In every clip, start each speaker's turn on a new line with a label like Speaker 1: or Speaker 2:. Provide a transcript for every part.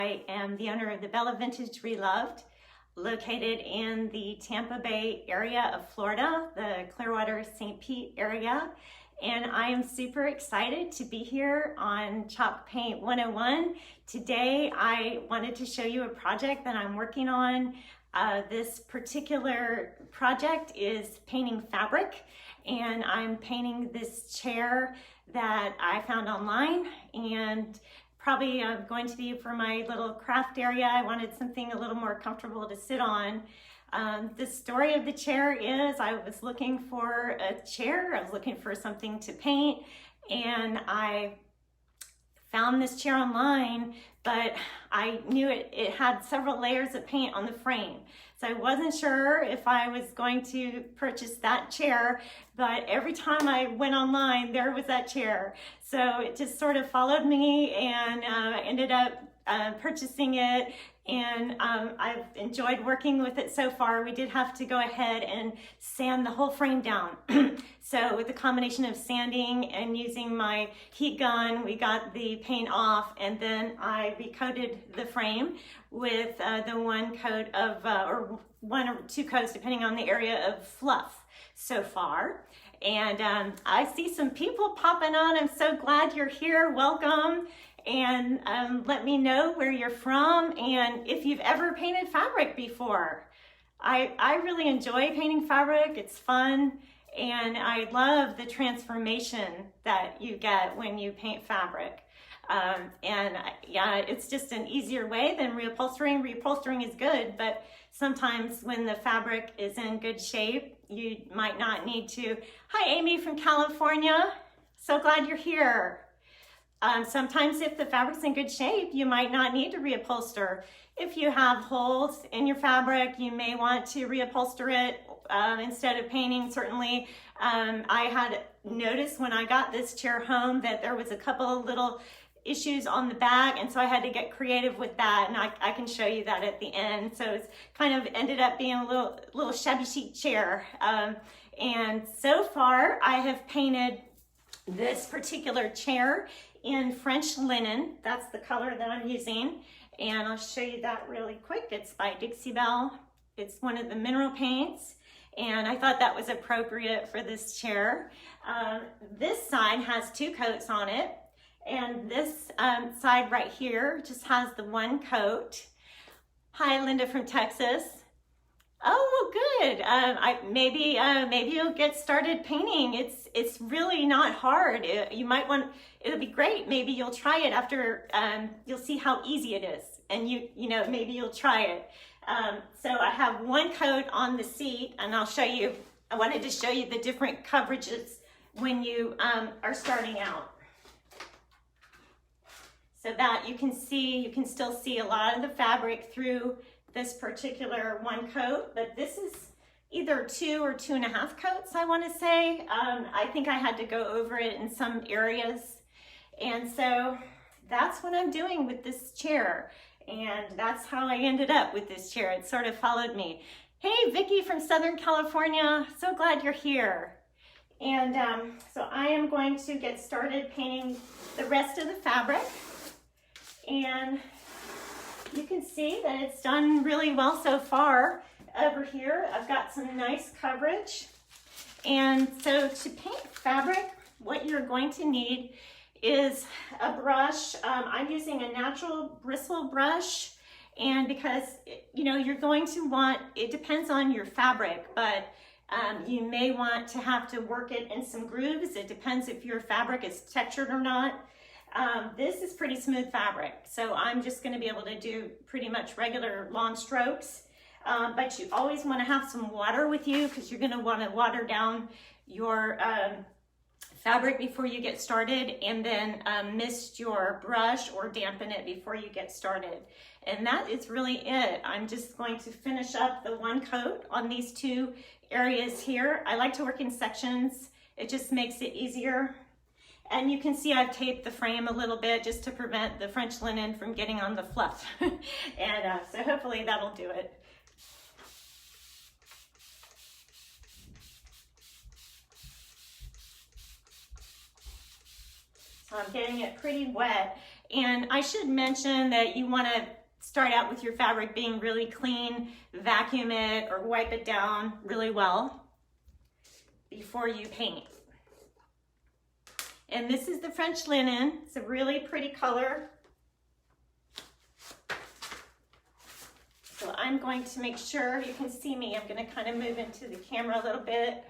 Speaker 1: I am the owner of the Bella Vintage Reloved, located in the Tampa Bay area of Florida, the Clearwater St. Pete area. And I am super excited to be here on Chalk Paint 101. Today, I wanted to show you a project that I'm working on. This particular project is painting fabric, and I'm painting this chair that I found online, and probably going to be for my little craft area. I wanted something a little more comfortable to sit on. The story of the chair is I was looking for a chair. I was looking for something to paint, and I found this chair online, but I knew it had several layers of paint on the frame. So I wasn't sure if I was going to purchase that chair, but every time I went online, there was that chair. So it just sort of followed me, and I ended up purchasing it, and I've enjoyed working with it so far. We did have to go ahead and sand the whole frame down. So with the combination of sanding and using my heat gun, we got the paint off, and then I recoated the frame with the one coat of, or one or two coats, depending on the area, of fluff so far. And I see some people popping on. I'm so glad you're here. Welcome. And let me know where you're from and if you've ever painted fabric before. I really enjoy painting fabric. It's fun, and I love the transformation that you get when you paint fabric. Yeah, it's just an easier way than reupholstering. Reupholstering is good, but sometimes when the fabric is in good shape, you might not need to. Hi, Amy from California. So glad you're here. Sometimes if the fabric's in good shape, you might not need to reupholster. If you have holes in your fabric, you may want to reupholster it instead of painting. Certainly, I had noticed when I got this chair home that there was a couple of little issues on the back, and so I had to get creative with that, and I can show you that at the end. So it's kind of ended up being a little shabby chic chair. And so far, I have painted this particular chair in French linen. That's the color that I'm using, and I'll show you that really quick. It's by Dixie Belle. It's one of the mineral paints, and I thought that was appropriate for this chair. This side has two coats on it, and this side right here just has the one coat. Hi, Linda from Texas. Oh, well, good. Maybe you'll get started painting. It's really not hard. It'll be great. Maybe you'll try it after, you'll see how easy it is, and maybe you'll try it. So I have one coat on the seat, and I wanted to show you the different coverages when you are starting out, so that you can still see a lot of the fabric through this particular one coat, but this is either 2 or 2.5 coats, I want to say. I think I had to go over it in some areas, and so that's what I'm doing with this chair, and that's how I ended up with this chair. It sort of followed me. Hey, Vicki from Southern California, so glad you're here. And so I am going to get started painting the rest of the fabric, and you can see that it's done really well so far. Over here, I've got some nice coverage. And so to paint fabric, what you're going to need is a brush. I'm using a natural bristle brush, and because you're going to want, it depends on your fabric, but you may want to have to work it in some grooves. It depends if your fabric is textured or not. This is pretty smooth fabric, so I'm just going to be able to do pretty much regular long strokes, but you always want to have some water with you, because you're going to want to water down your fabric before you get started, and then mist your brush or dampen it before you get started. And that is really it. I'm just going to finish up the one coat on these two areas here. I like to work in sections. It just makes it easier. And you can see I've taped the frame a little bit just to prevent the French linen from getting on the fluff. And so hopefully that'll do it. So I'm getting it pretty wet, And I should mention that you want to start out with your fabric being really clean, vacuum it or wipe it down really well before you paint. And this is the French linen. It's a really pretty color. So I'm going to make sure you can see me. I'm going to kind of move into the camera a little bit.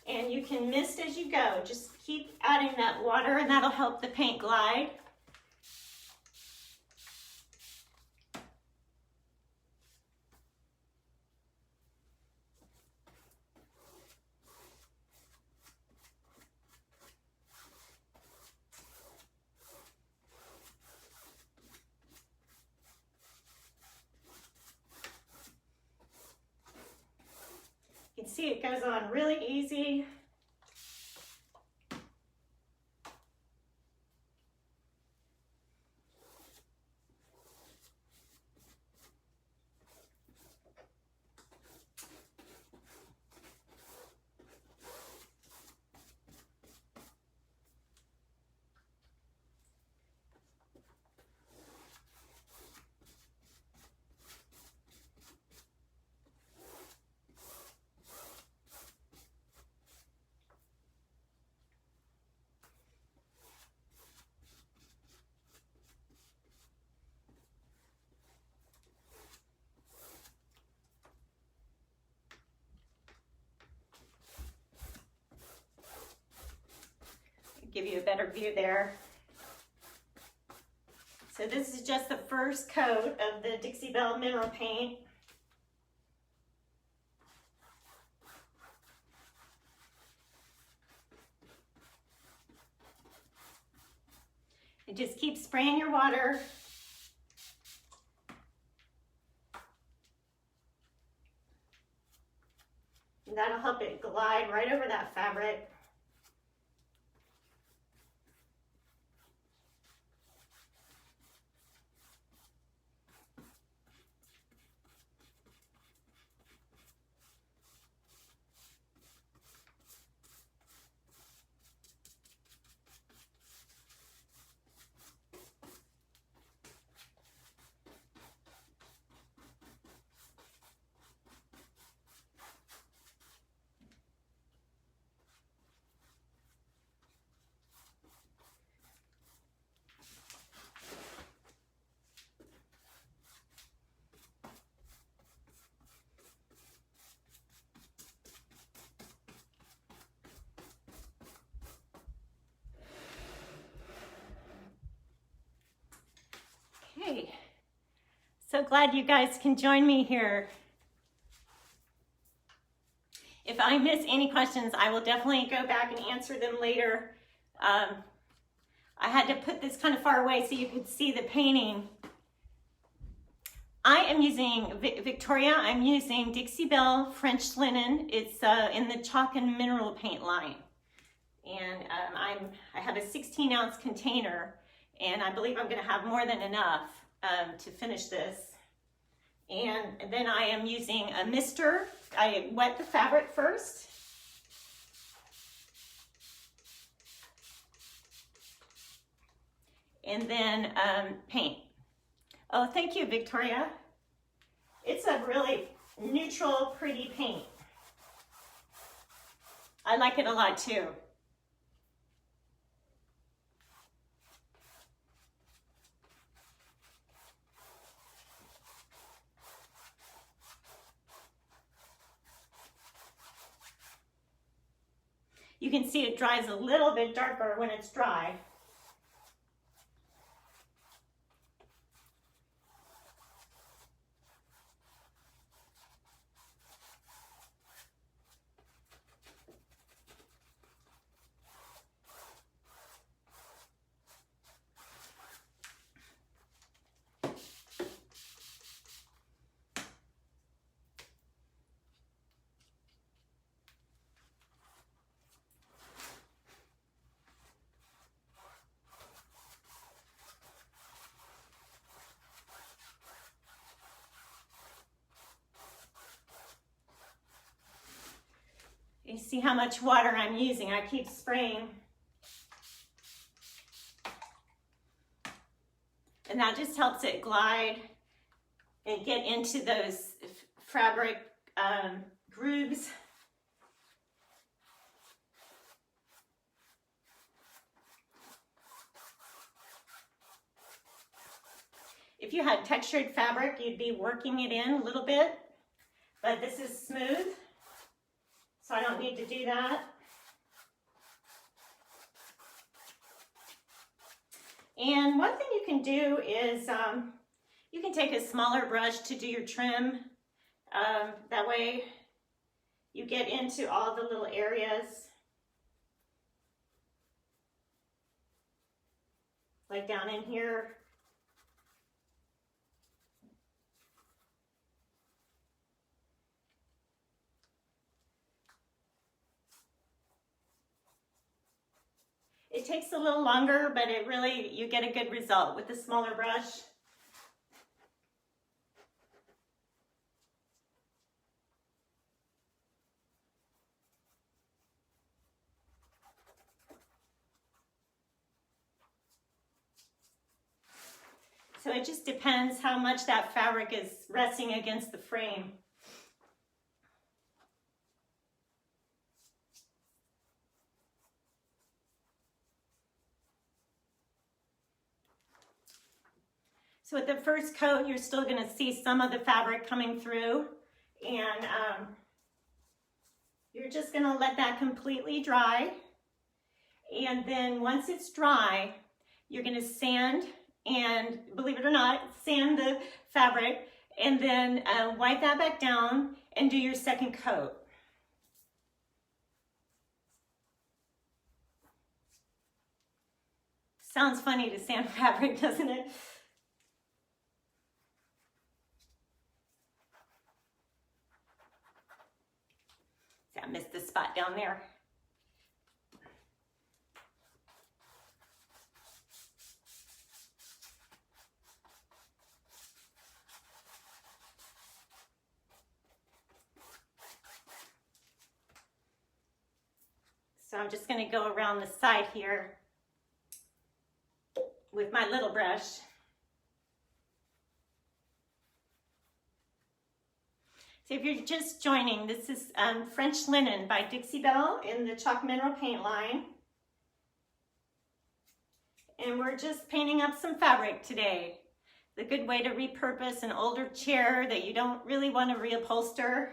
Speaker 1: And you can mist as you go. Just keep adding that water and that'll help the paint glide. You can see it goes on really easy. Give you a better view there. So this is just the first coat of the Dixie Belle mineral paint. And just keep spraying your water. And that'll help it glide right over that fabric. Okay, so glad you guys can join me here. If I miss any questions, I will definitely go back and answer them later. I had to put this kind of far away so you could see the painting. I am using, Victoria, I'm using Dixie Belle French linen. It's in the chalk and mineral paint line. And I have a 16-ounce container. And I believe I'm going to have more than enough to finish this. And then I am using a mister. I wet the fabric first. And then paint. Oh, thank you, Victoria. It's a really neutral, pretty paint. I like it a lot too. You can see it dries a little bit darker when it's dry. You see how much water I'm using. I keep spraying. And that just helps it glide and get into those fabric grooves. If you had textured fabric, you'd be working it in a little bit, but this is smooth, so I don't need to do that. And one thing you can do is you can take a smaller brush to do your trim. That way you get into all the little areas. Like down in here. It takes a little longer, but it really, you get a good result with the smaller brush. So it just depends how much that fabric is resting against the frame. So with the first coat, you're still going to see some of the fabric coming through, and you're just going to let that completely dry. And then once it's dry, you're going to sand, and believe it or not, sand the fabric, and then wipe that back down and do your second coat. Sounds funny to sand fabric, doesn't it? I missed the spot down there. So I'm just going to go around the side here with my little brush. So if you're just joining, this is French Linen by Dixie Belle in the Chalk Mineral Paint line. And we're just painting up some fabric today. The good way to repurpose an older chair that you don't really want to reupholster.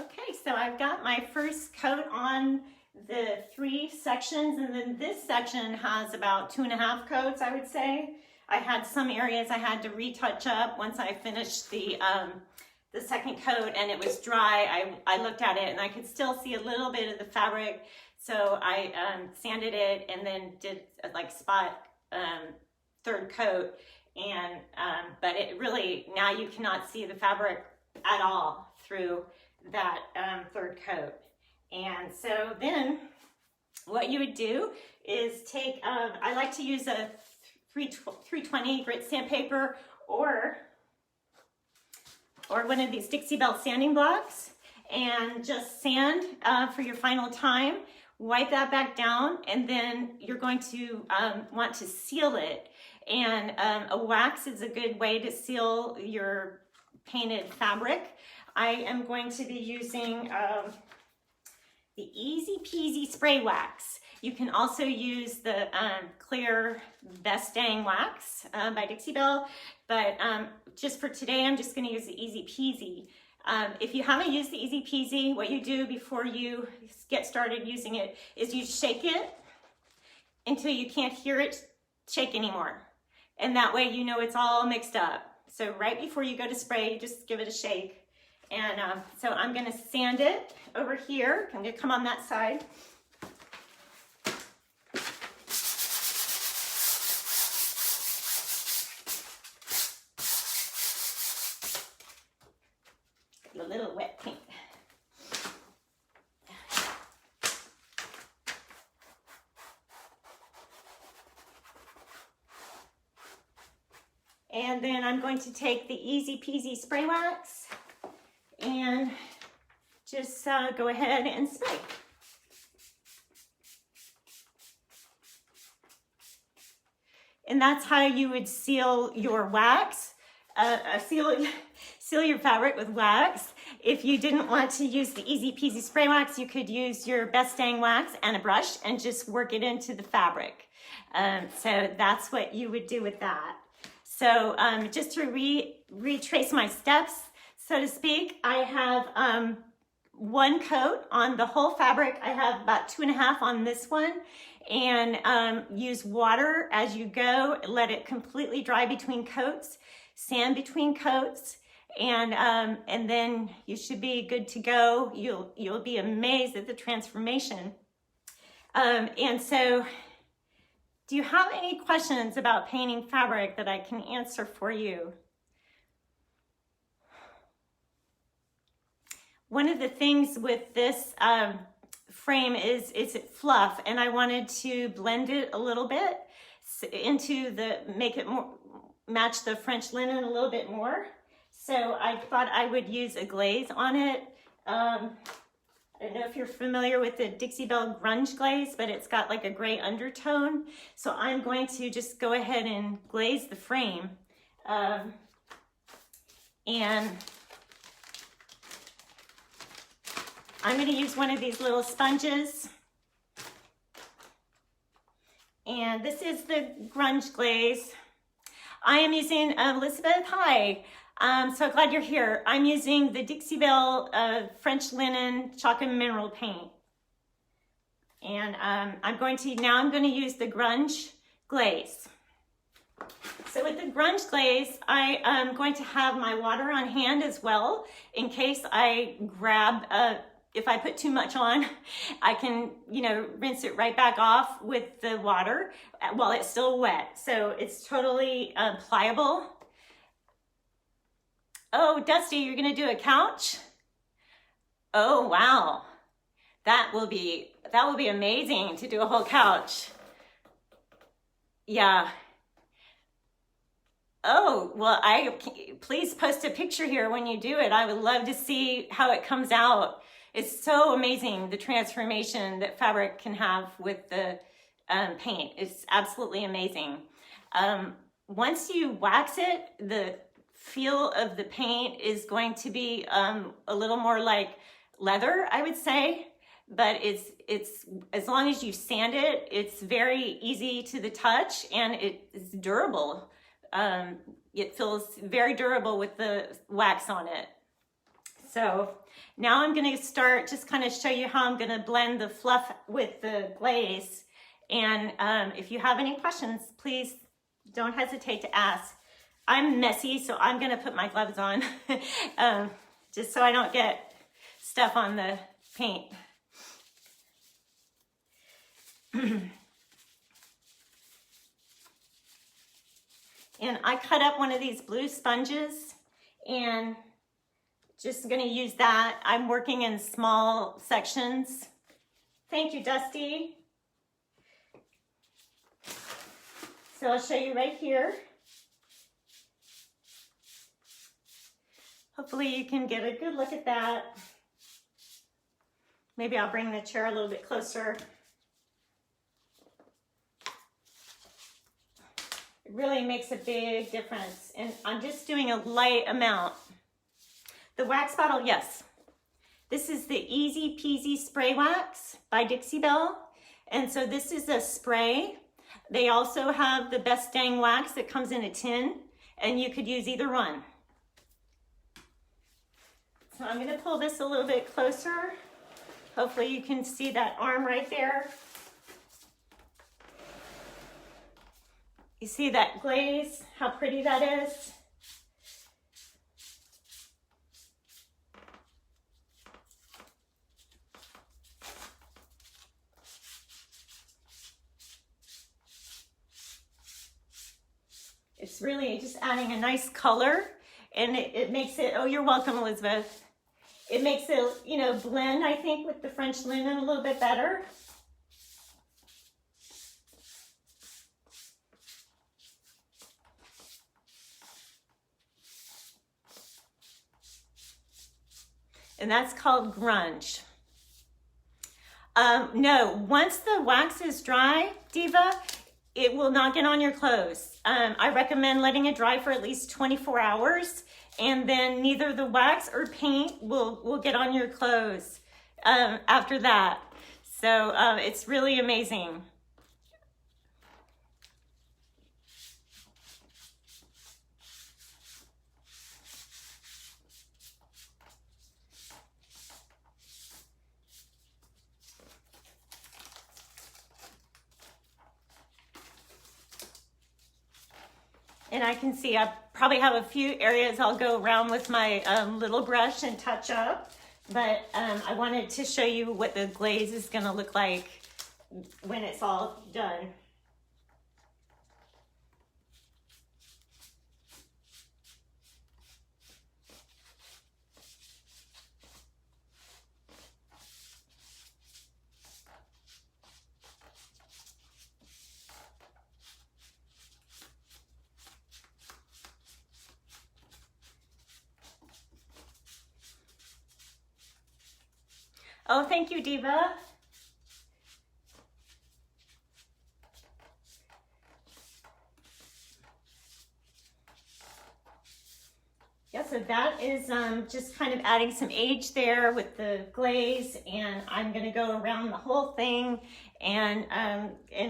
Speaker 1: Okay, so I've got my first coat on the 3 sections, and then this section has about 2.5 coats, I would say. I had some areas I had to retouch up once I finished the second coat and it was dry. I looked at it and I could still see a little bit of the fabric, so I sanded it and then did like spot third coat, and but it really, now you cannot see the fabric at all through that third coat. And so then what you would do is take, I like to use a 320 grit sandpaper or one of these Dixie Belle sanding blocks, and just sand for your final time. Wipe that back down, and then you're going to want to seal it. And a wax is a good way to seal your painted fabric. I am going to be using the Easy Peasy Spray Wax. You can also use the clear Best Dang Wax by Dixie Belle, but just for today, I'm just going to use the Easy Peasy. If you haven't used the Easy Peasy, what you do before you get started using it is you shake it until you can't hear it shake anymore. And that way you know it's all mixed up. So right before you go to spray, you just give it a shake. And so I'm going to sand it over here. I'm going to come on that side. little wet paint. And then I'm going to take the Easy Peasy Spray Wax and just go ahead and spray. And that's how you would seal your wax, seal your fabric with wax. If you didn't want to use the Easy Peasy Spray Wax, you could use your Best Dang Wax and a brush and just work it into the fabric. So that's what you would do with that. So just to retrace my steps, so to speak, I have one coat on the whole fabric. I have about 2.5 on this one, and use water as you go. Let it completely dry between coats, sand between coats, and then you should be good to go. You'll be amazed at the transformation. And so, do you have any questions about painting fabric that I can answer for you? One of the things with this frame is it fluff, and I wanted to blend it a little bit into make it more match the French linen a little bit more. So I thought I would use a glaze on it. I don't know if you're familiar with the Dixie Belle Grunge Glaze, but it's got like a gray undertone. So I'm going to just go ahead and glaze the frame. And I'm going to use one of these little sponges. And this is the Grunge Glaze. I am using, Elizabeth, hi. So glad you're here. I'm using the Dixie Belle French Linen Chalk and Mineral Paint. And I'm going to use the Grunge Glaze. So with the Grunge Glaze, I am going to have my water on hand as well, in case I grab, if I put too much on, I can, rinse it right back off with the water while it's still wet. So it's totally pliable. Oh, Dusty, you're gonna do a couch? Oh, wow. That will be amazing to do a whole couch. Yeah. Oh, well, please post a picture here when you do it. I would love to see how it comes out. It's so amazing, the transformation that fabric can have with the paint. It's absolutely amazing. Once you wax it, the feel of the paint is going to be a little more like leather, I would say, but it's as long as you sand it, it's very easy to the touch, and it's durable. It feels very durable with the wax on it. So now I'm going to start just kind of show you how I'm going to blend the fluff with the glaze. And if you have any questions, please don't hesitate to ask. I'm messy, so I'm going to put my gloves on just so I don't get stuff on the paint. And I cut up one of these blue sponges and just going to use that. I'm working in small sections. Thank you, Dusty. So I'll show you right here. Hopefully you can get a good look at that. Maybe I'll bring the chair a little bit closer. It really makes a big difference. And I'm just doing a light amount. The wax bottle, yes. This is the Easy Peasy Spray Wax by Dixie Belle. And so this is a spray. They also have the Best Dang Wax that comes in a tin, and you could use either one. So I'm going to pull this a little bit closer. Hopefully you can see that arm right there. You see that glaze, how pretty that is? It's really just adding a nice color, and it makes it, oh, you're welcome, Elizabeth. it makes it, you know, blend, I think, with the French linen a little bit better. And that's called grunge. No, once the wax is dry, Diva, it will not get on your clothes. I recommend letting it dry for at least 24 hours, and then neither the wax or paint will get on your clothes after that. So it's really amazing. And I can see I probably have a few areas I'll go around with my little brush and touch up. But I wanted to show you what the glaze is going to look like when it's all done. Oh, thank you, Diva. Yeah, so that is just kind of adding some age there with the glaze, and I'm going to go around the whole thing and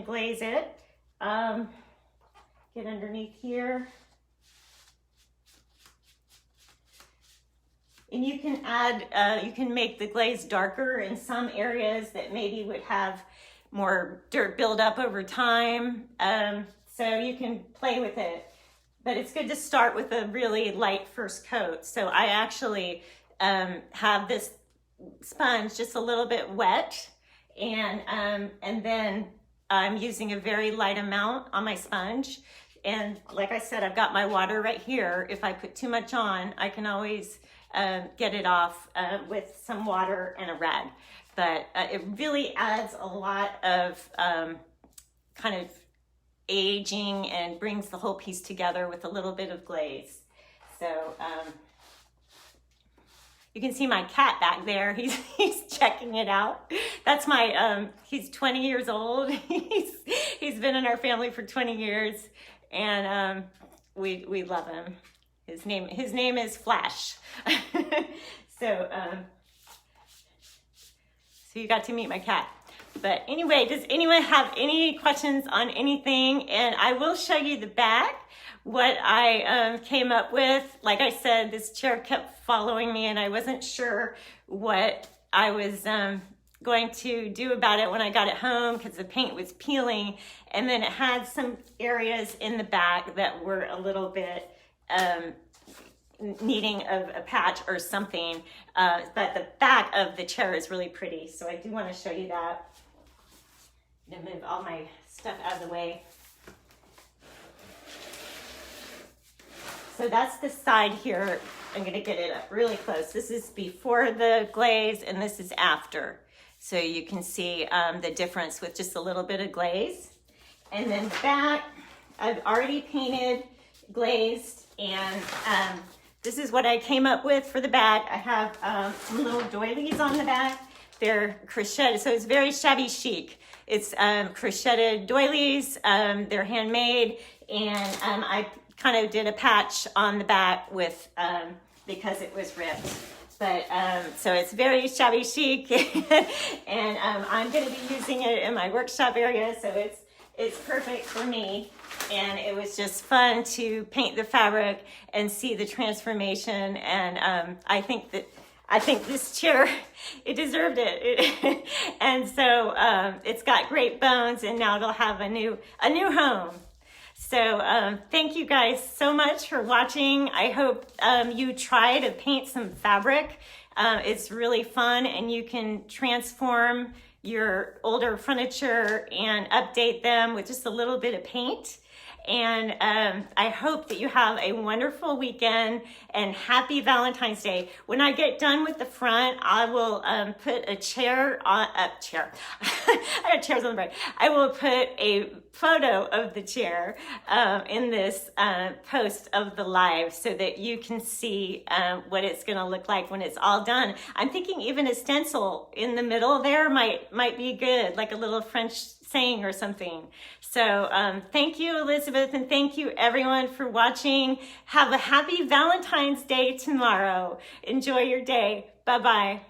Speaker 1: glaze it. Get underneath here. And you can add, you can make the glaze darker in some areas that maybe would have more dirt build up over time. So you can play with it, but it's good to start with a really light first coat. So I actually have this sponge just a little bit wet, and then I'm using a very light amount on my sponge. And like I said, I've got my water right here. If I put too much on, I can always get it off with some water and a rag. But it really adds a lot of kind of aging and brings the whole piece together with a little bit of glaze. So you can see my cat back there. He's checking it out. That's my, he's 20 years old. He's been in our family for 20 years, and we love him. His name is Flash. So you got to meet my cat. But anyway, does anyone have any questions on anything? And I will show you the back, what I came up with. Like I said, this chair kept following me, and I wasn't sure what I was going to do about it when I got it home, because the paint was peeling, and then it had some areas in the back that were a little bit needing a patch or something, but the back of the chair is really pretty, so I do want to show you that. I'm gonna move all my stuff out of the way. So that's the side here. I'm gonna get it up really close. This is before the glaze, and this is after, so you can see the difference with just a little bit of glaze. And then back, I've already painted, glazed, and this is what I came up with for the back. I have some little doilies on the back. They're crocheted, so it's very shabby chic. It's crocheted doilies. They're handmade, and I kind of did a patch on the back with because it was ripped. But so it's very shabby chic, and I'm going to be using it in my workshop area, so it's perfect for me. And it was just fun to paint the fabric and see the transformation. And I think this chair, it deserved it. And so it's got great bones, and now it'll have a new home. So thank you guys so much for watching. I hope you try to paint some fabric. It's really fun, and you can transform your older furniture and update them with just a little bit of paint. And I hope that you have a wonderful weekend and happy Valentine's Day. When I get done with the front, I will put a chair on I got chairs on the right. I will put a photo of the chair in this post of the live so that you can see what it's going to look like when it's all done. I'm thinking even a stencil in the middle there might be good, like a little French saying or something. So thank you, Elizabeth, and thank you everyone for watching. Have a happy Valentine's Day tomorrow. Enjoy your day. Bye-bye.